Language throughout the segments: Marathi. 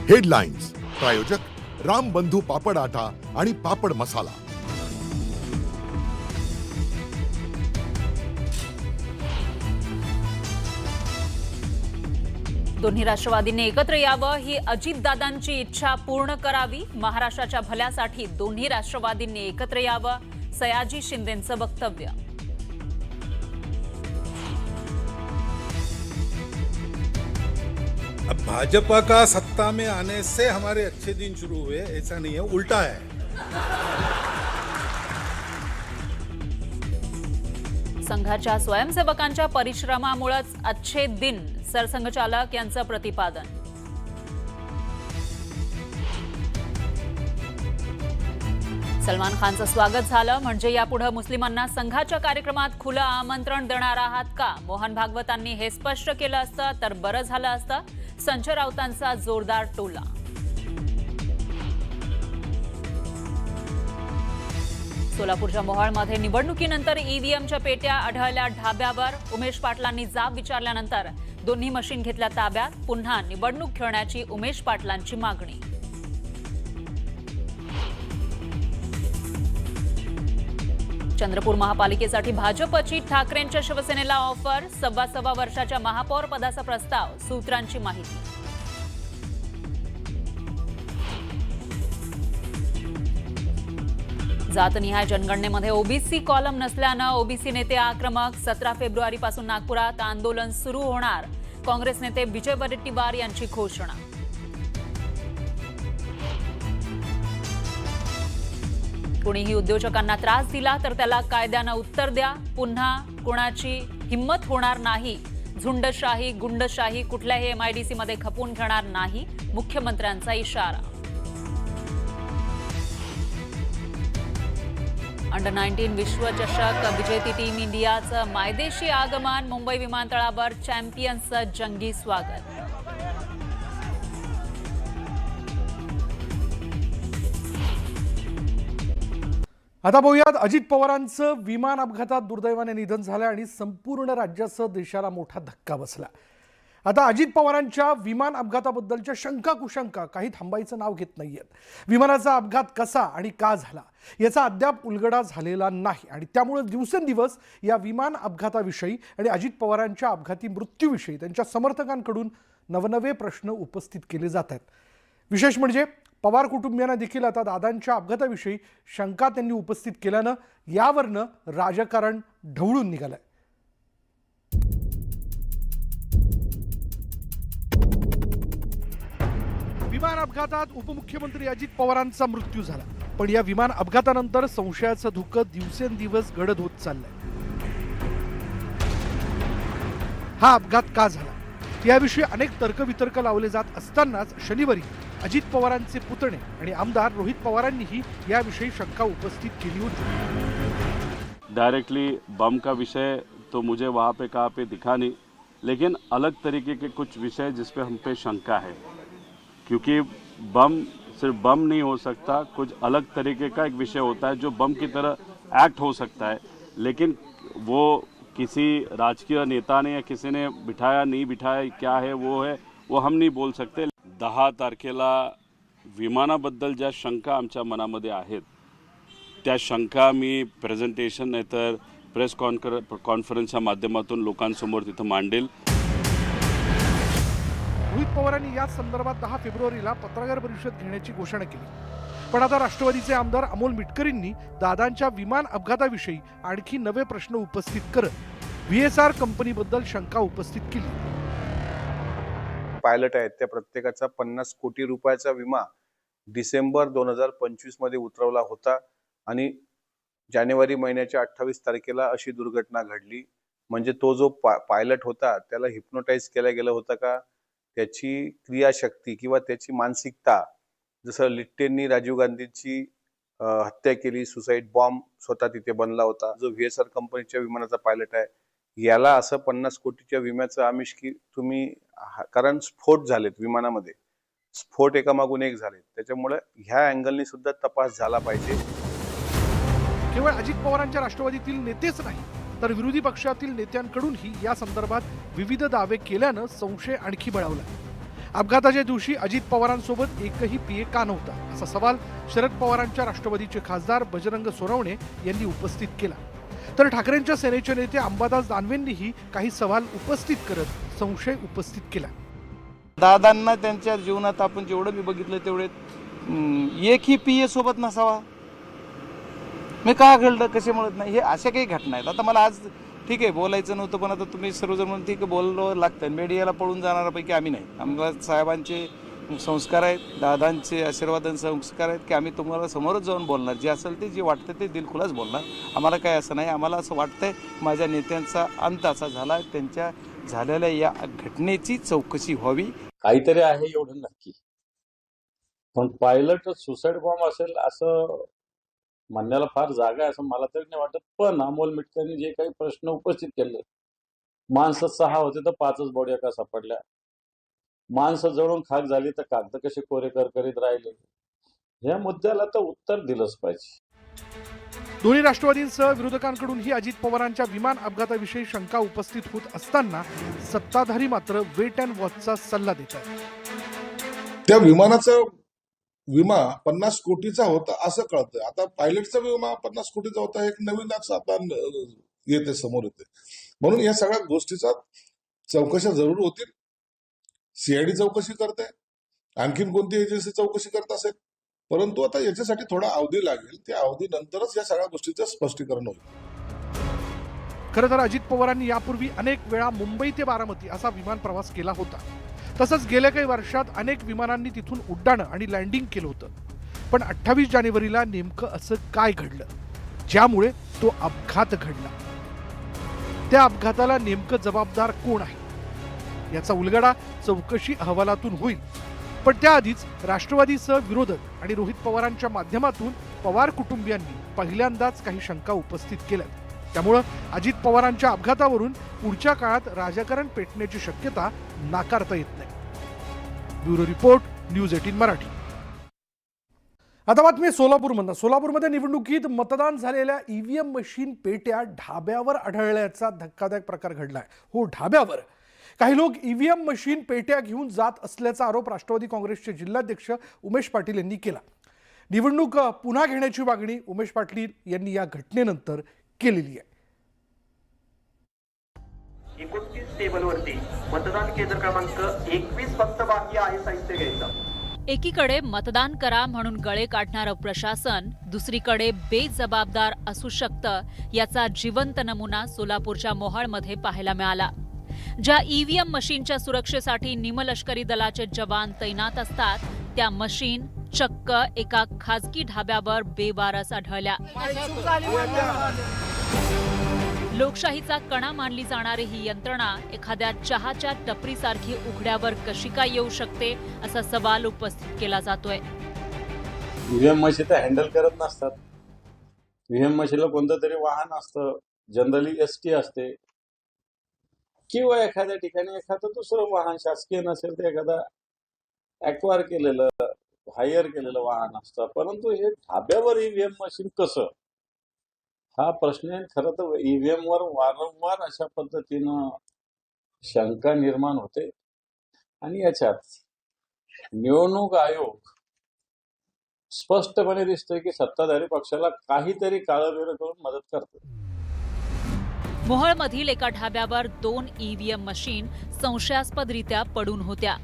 हेडलाईन्स प्रायोजक राम बंधू पापड आटा आणि पापड मसाला। दोन्ही राष्ट्रवादींनी एकत्र यावं ही अजितदादांची इच्छा पूर्ण करावी। महाराष्ट्राच्या भल्यासाठी दोन्ही राष्ट्रवादींनी एकत्र यावं, सयाजी शिंदेंचं वक्तव्य। अब भाजपा का सत्ता में आने से हमारे अच्छे दिन शुरू हुए, ऐसा नहीं है, उल्टा है। संघाच्या स्वयंसेवकांच्या परिश्रमामुळेच अच्छे दिन, सरसंघचालक यांचं प्रतिपादन। सलमान खानचं स्वागत झालं, म्हणजे यापुढे मुस्लिमांना संघाच्या कार्यक्रमात खुलं आमंत्रण देणार आहात का? मोहन भागवतांनी हे स्पष्ट केलं असतं तर बरं झालं असतं। संजय राऊतांचा जोरदार टोला। सोलापूरच्या मोहोळमध्ये निवडणुकीनंतर ईव्हीएमच्या पेट्या आढळल्या ढाब्यावर। उमेश पाटलांनी जाब विचारल्यानंतर दोन्ही मशीन घेतल्या ताब्यात। पुन्हा निवडणूक खेळण्याची उमेश पाटलांची मागणी। चंद्रपूर महापालिकेसाठी भाजपची ठाकरेंच्या शिवसेनेला ऑफर। 1.25 वर्षाच्या महापौर पदाचा प्रस्ताव, सूत्रांची माहिती। जातनिहाय जनगणनेमध्ये ओबीसी कॉलम नसल्यानं ओबीसी नेते आक्रमक। 17 फेब्रुवारीपासून नागपुरात आंदोलन सुरू होणार। काँग्रेस नेते विजय वडेट्टीवार यांची घोषणा। कुणीही उद्योजकांना त्रास दिला तर त्याला कायद्यानं उत्तर द्या। पुन्हा कुणाची हिम्मत होणार नाही। झुंडशाही गुंडशाही कुठल्याही एमआयडीसी मध्ये खपून घेणार नाही, मुख्यमंत्र्यांचा इशारा। अंडर-19 विश्वचषक विजेती टीम इंडियाचं मायदेशी आगमन। मुंबई विमानतळावर चॅम्पियन्सचं जंगी स्वागत। आता बघूयात, अजित पवारांचं विमान अपघातात दुर्दैवाने निधन झालं आणि संपूर्ण राज्यासह देशाला मोठा धक्का बसला। आता अजित पवारांच्या विमान अपघाताबद्दलच्या शंका कुशंका काही थांबायचं नाव घेत नाहीयेत। विमानाचा अपघात कसा आणि का झाला याचा अद्याप उलगडा झालेला नाही आणि त्यामुळे दिवसेंदिवस या विमान अपघाताविषयी आणि अजित पवारांच्या अपघाती मृत्यूविषयी त्यांच्या समर्थकांकडून नवनवे प्रश्न उपस्थित केले जात आहेत। विशेष म्हणजे पवार कुटुंबियांना देखील आता दादांच्या अपघाताविषयी शंका त्यांनी उपस्थित केल्यानं यावरनं राजकारण ढवळून निघालंय। विमान अपघातात उपमुख्यमंत्री अजित पवारांचा मृत्यू झाला, पण या विमान अपघातानंतर संशयाचं धुकं दिवसेंदिवस गडद होत चाललंय। हा अपघात का झाला याविषयी अनेक तर्कवितर्क लावले जात असतानाच शनिवारी अजित पवारांचे पुतणे आणि आमदार रोहित पवारांनीही याविषयी शंका उपस्थित केली होती। डायरेक्टली बम का विषय तो मुझे वहाँ पे कहाँ पे दिखा नहीं, लेकिन अलग तरीके के कुछ विषय जिस पे हम पे शंका है, क्योंकि बम सिर्फ बम नहीं हो सकता, कुछ अलग तरीके का एक विषय होता है जो बम की तरह एक्ट हो सकता है, लेकिन वो किसी राजकीय नेता ने या किसी ने बिठाया नहीं बिठाया क्या है वो हम नहीं बोल सकते। 10 तारखेला विमानाबद्दल ज्या शंका आमच्या मनामध्ये आहेत त्या शंका मी प्रेझेंटेशन नाहीतर प्रेस कॉन्फरन्सच्या माध्यमातून लोकांसमोर तिथं मांडेल। रोहित पवारांनी या संदर्भात 10 फेब्रुवारीला पत्रकार परिषद घेण्याची घोषणा केली, पण आता राष्ट्रवादीचे आमदार अमोल मिटकरींनी दादांच्या विमान अपघाताविषयी आणखी नवे प्रश्न उपस्थित करत व्हीएसआर कंपनीबद्दल शंका उपस्थित केली। पायलट आहेत त्या प्रत्येकाचा 50 कोटी रुपयाचा विमा डिसेंबर 2025 मध्ये उतरवला होता आणि जानेवारी महिन्याच्या 28 तारखेला अशी दुर्घटना घडली। म्हणजे तो जो पायलट होता त्याला हिप्नोटाइज केला गेला होता का, त्याची क्रियाशक्ती किंवा त्याची मानसिकता, जसं लिट्टेंनी राजीव गांधींची हत्या केली, सुसाईड बॉम्ब स्वतः तिथे बनला होता, जो व्हीएसआर कंपनीच्या विमानाचा पायलट आहे याला असं 50 कोटीच्या विम्याचं आमिष की तुम्ही, कारण स्फोट झालेत विमानामध्ये, स्फोट एकामागून एक झाले, त्याच्यामुळे ह्या अँगलनी सुद्धा तपास झाला पाहिजे। केवळ अजित पवारांच्या राष्ट्रवादीतील नेतेच नाही तर विरोधी पक्षातील नेत्यांकडूनही या संदर्भात विविध दावे केल्यानं संशय आणखी बळावला। अपघाताच्या दिवशी अजित पवारांसोबत एकही पीए का नव्हता असा सवाल शरद पवारांच्या राष्ट्रवादीचे खासदार बजरंग सोनवणे यांनी उपस्थित केला. तर ठाकरेंच्या सेनेचे नेते अंबादास दानवेंनीही काही सवाल उपस्थित करत संशय उपस्थित केला. दादांना त्यांच्या जीवनात आपण जेवढं मी बघितलं तेवढे एकही पीए सोबत नसावा. मी का घडलं कसे म्हणत नाही, हे अशा काही घटना आहेत. आता मला आज ठीक आहे बोलायचं नव्हतं, पण आता तुम्ही सर्वजण म्हणून ठीक आहे बोललो लागतं. मीडियाला पळून जाणाऱ्यापैकी आम्ही नाही. आम्हाला साहेबांचे संस्कार आहेत, दादांचे आशीर्वादांचे संस्कार आहेत की आम्ही तुम्हाला समोरच जाऊन बोलणार, जे असेल ते जे वाटतं ते दिलखुलास बोलणार. आम्हाला काय असं नाही. आम्हाला असं वाटतंय माझ्या नेत्यांचा अंत असा झाला, त्यांच्या झालेल्या या घटनेची चौकशी व्हावी. काहीतरी आहे एवढं नक्की, पण पायलट सुसाईड बॉम्ब असेल असं म्हणण्याला फार जागा आहे असं मला तरी नाही वाटत. पण अमोल मिटकरनी जे काही प्रश्न उपस्थित केले, माणसं 6 होते तर 5च बॉड्या का सापडल्या, माणसं जळून खाक झाली तर कागद कसे कोरे करकरीत राहिले, या मुद्द्याला तर उत्तर दिलंच पाहिजे. दोन्ही राष्ट्रवादींसह विरोधकांकडूनही अजित पवारांच्या विमान अपघाताविषयी शंका उपस्थित होत असताना सत्ताधारी मात्र वेट अँड वॉचचा सल्ला देत आहेत. त्या विमानाचा विमा 50 कोटीचा होता असं कळतंय. आता पायलटचा विमा 50 कोटीचा होता, एक नवीनच आता येते समोर येते. म्हणून या सगळ्या गोष्टीचा चौकशा जरूर होतील. सीआयडी चौकशी करते, आणखीन कोणती एजन्सी चौकशी करत असेल, परंतु आता याच्यासाठी थोडा अवधी लागेल. त्या अवधीनंतरच या सगळ्या गोष्टीचं स्पष्टीकरण होईल. खरं तर अजित पवारांनी यापूर्वी अनेक वेळा मुंबई ते बारामती असा विमान प्रवास केला होता. तसंच गेल्या काही वर्षात अनेक विमानांनी तिथून उड्डाणं आणि लँडिंग केलं होतं. पण 28 जानेवारीला नेमकं असं काय घडलं ज्यामुळे तो अपघात घडला? त्या अपघाताला नेमकं जबाबदार कोण आहे याचा उलगडा चौकशी अहवालातून होईल. पण त्याआधीच राष्ट्रवादीसह विरोधक आणि रोहित पवारांच्या माध्यमातून पवार कुटुंबियांनी पहिल्यांदाच काही शंका उपस्थित केल्या. त्यामुळं अजित पवारांच्या अपघातावरून पुढच्या काळात राजकारण पेटण्याची शक्यता नाकारता येत नाही. Bureau report, news 18 Marathi. आता बातमी सोलापूरमधून. सोलापूरमध्ये निवडणुकीत मतदान झालेल्या ईव्हीएम मशीन पेट्या ढाब्यावर आढळल्याचा धक्कादायक प्रकार घडलाय. हो, ढाब्यावर काही लोक ईव्हीएम मशीन पेट्या घेऊन जात असल्याचा आरोप राष्ट्रवादी काँग्रेसचे जिल्हाध्यक्ष उमेश पाटील यांनी केला. निवडणूक पुन्हा घेण्याची मागणी उमेश पाटील यांनी या घटनेनंतर केलेली आहे. 29 टेबलवरती मतदान केंद्र क्रमांक 21 फक्त बाकी आहे साहित्य घ्यायचं. एकीकडे मतदान करा म्हणून गळे काढणारं प्रशासन, दुसरीकडे बेजबाबदार असू शकतं याचा जिवंत नमुना सोलापूरच्या मोहाळमध्ये पाहायला मिळाला. ज्या ईव्हीएम मशीनच्या सुरक्षेसाठी निमलष्करी दलाचे जवान तैनात असतात, त्या मशीन चक्क एका खासगी ढाब्यावर बेवारस आढळल्या. लोकशाहीचा कणा मानली जाणारी ही यंत्रणा एखाद्या चहाच्या टपरीसारखी उघड्यावर कशी काय येऊ शकते असा सवाल उपस्थित केला जातोय. ईव्हीएम मशीन तर हँडल करत नसतात. ईव्हीएम मशीनला कोणतं तरी वाहन असतं, जनरली एसटी असते किंवा एखाद्या ठिकाणी एखादं दुसरं वाहन शासकीय नसेल तर एखादा ॲक्वायर केलेलं, हायर केलेलं वाहन असतं. परंतु हे ढाब्यावर ईव्हीएम मशीन कसं, हा प्रश्न आहे. खरं तर ईव्हीएम वर वारंवार अशा पद्धतीनं शंका निर्माण होते आणि याच्यात निवडणूक आयोग स्पष्टपणे दिसतोय की सत्ताधारी पक्षाला काहीतरी काळं करून मदत करतो. मोहोळमधील एका ढाब्यावर 2 ईव्हीएम मशीन संशयास्पदरित्या पडून होत्या.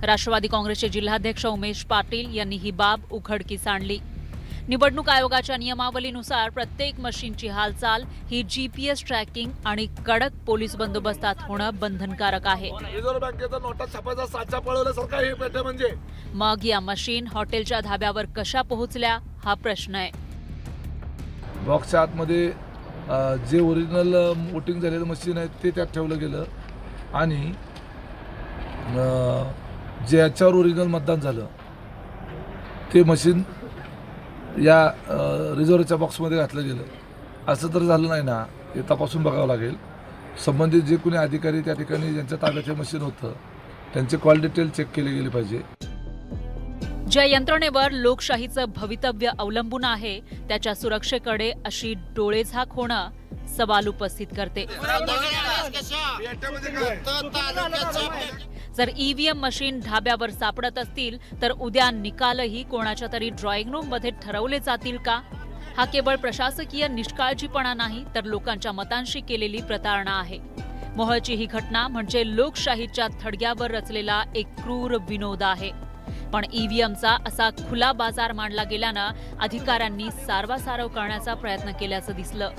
राष्ट्रवादी काँग्रेसचे जिल्हाध्यक्ष उमेश पाटील यांनी ही बाब उघडकीस आणली. निवडणूक आयोगाच्या नियमावलीनुसार प्रत्येक मशीनची हालचाल ही जीपीएस ट्रॅकिंग आणि कडक पोलीस बंदोबस्तात होणं बंधनकारक आहे. मग या मशीन हॉटेलच्या धाब्यावर कशा पोहोचल्या हा प्रश्न आहे. बॉक्सच्या आतमध्ये जे ओरिजिनल वोटिंग झालेलं मशीन आहे ते त्यात ठेवलं गेलं आणि जे याच्यावर ओरिजिनल मतदान झालं ते मशीन या रिझर्व्हच्या बॉक्समध्ये घातलं गेलं. असं तर झालं नाही ना, हे तपासून बघावं लागेल. संबंधित जे कोणी अधिकारी त्या ठिकाणी ज्यांच्या ताब्याचे मशीन होतं त्यांचे कॉल डिटेल चेक केले गेले पाहिजे. ज्या यंत्रणेवर लोकशाहीचं भवितव्य अवलंबून आहे त्याच्या सुरक्षेकडे अशी डोळेझाक होणं सवाल उपस्थित करते. जर ईव्हीएम मशीन ढाब्यावर सापडत असतील तर उद्या निकालही कोणाच्या तरी ड्रॉइंग रूम मध्ये ठरवले जातील का? हा केवळ प्रशासकीय निष्काळजीपणा नाही तर लोकांच्या मतांशी केलेली प्रतारणा आहे. मोहोळची ही घटना म्हणजे लोकशाहीच्या थडग्यावर रचलेला एक क्रूर विनोद आहे. पण ईव्हीएमचा असा खुला बाजार मांडला गेल्यानं अधिकाऱ्यांनी सारवासारव करण्याचा प्रयत्न केल्याचं दिसलं.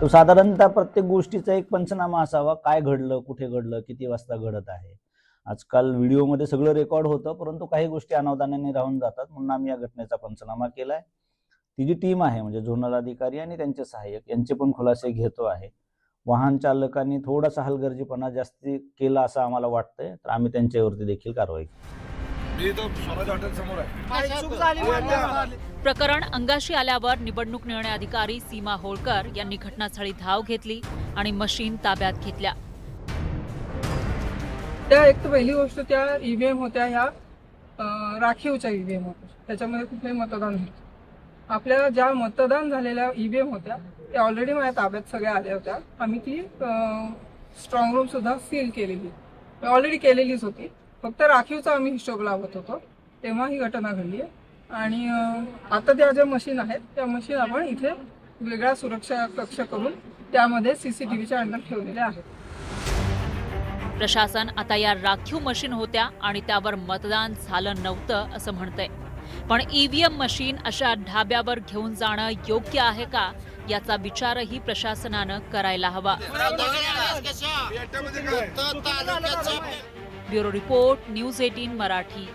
तो साधारणतः प्रत्येक गोष्टीचा एक पंचनामा असावा. काय घडलं, कुठे घडलं, किती वाजता घडत आहे. आजकाल व्हिडिओमध्ये सगळं रेकॉर्ड होतं, परंतु काही गोष्टी अनावधानाने राहून जातात. म्हणून आम्ही या घटनेचा पंचनामा केलाय. ती जी टीम आहे म्हणजे झोनल अधिकारी आणि त्यांचे सहाय्यक यांचे पण खुलासे घेतो आहे. वाहन चालकांनी थोडासा हलगर्जीपणा जास्ती केला असं आम्हाला वाटतंय, तर आम्ही त्यांच्यावरती देखील कारवाई प्रकरण अंगाशी आल्यावर निवडणूक निर्णय अधिकारी सीमा होळकर यांनी घटनास्थळी धाव घेतली आणि मशीन ताब्यात घेतल्या. त्या एक तर पहिली गोष्ट त्या ईव्हीएम होत्या ह्या राखीवच्या ईव्हीएम होत्या, त्याच्यामध्ये कुठेही मतदान नव्हतं. आपल्या ज्या मतदान झालेल्या ईव्हीएम होत्या त्या ऑलरेडी माझ्या ताब्यात सगळ्या आल्या होत्या. आम्ही ती स्ट्रॉंग रूम सुद्धा सील केलेली ऑलरेडी केलेलीच होती. फक्त राखीवचा आम्ही हिशोब लावत होतो तेव्हा ही घटना घडली आहे. आणि आता त्या ज्या मशीन आहेत त्या मशीन आपण इथे वेगळा सुरक्षा कक्ष करून त्यामध्ये सीसीटीव्हीच्या अंडर ठेवलेल्या आहेत. प्रशासन आता या राखीव मशीन होत्या आणि त्यावर मतदान झालं नव्हतं असं म्हणतंय. पण ईव्हीएम मशीन अशा ढाब्यावर घेऊन जाणं योग्य आहे का याचा विचारही प्रशासनानं करायला हवा. Bureau report, news 18 Marathi.